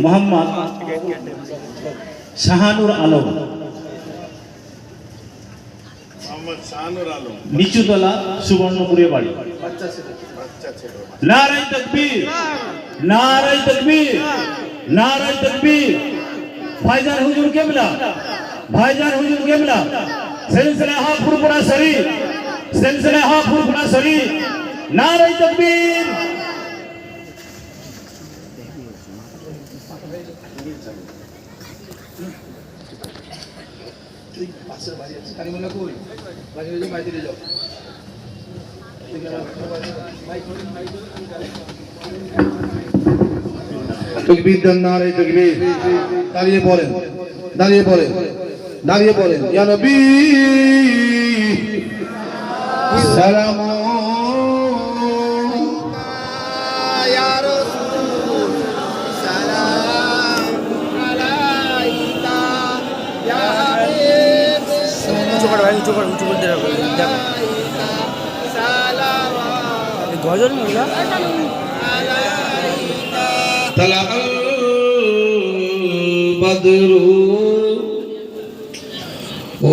মোহাম্মদ শাহানুর আলম, নিচুতলা, সুবর্ণপুরে বাড়ি। নারায়ে তাকবীর, নারায়ে তাকবীর, নারায়ে তাকবীর। ভাইজান হুজুর কেবলা, ভাইজান হুজুর কেবলা, সিলসিলা ফুরফুরা শরীফ, সিলসিলা ফুরফুরা শরীফ। নারায়ে তাকবীর। তকবীর দেন, নারায়ে তাকবীর। দাঁড়িয়ে পড়েন, দাঁড়িয়ে পড়েন, দাঁড়িয়ে পড়েন। ইয়া নবী সালাম ইয়া রাসূল সালাম আলাইকা ইয়া হাবিব। উঁচু করে ভাই, উঁচু করে, উঁচু করে দেন। সালাম গজল মোল্লা আলাইকা তালা আল বদরু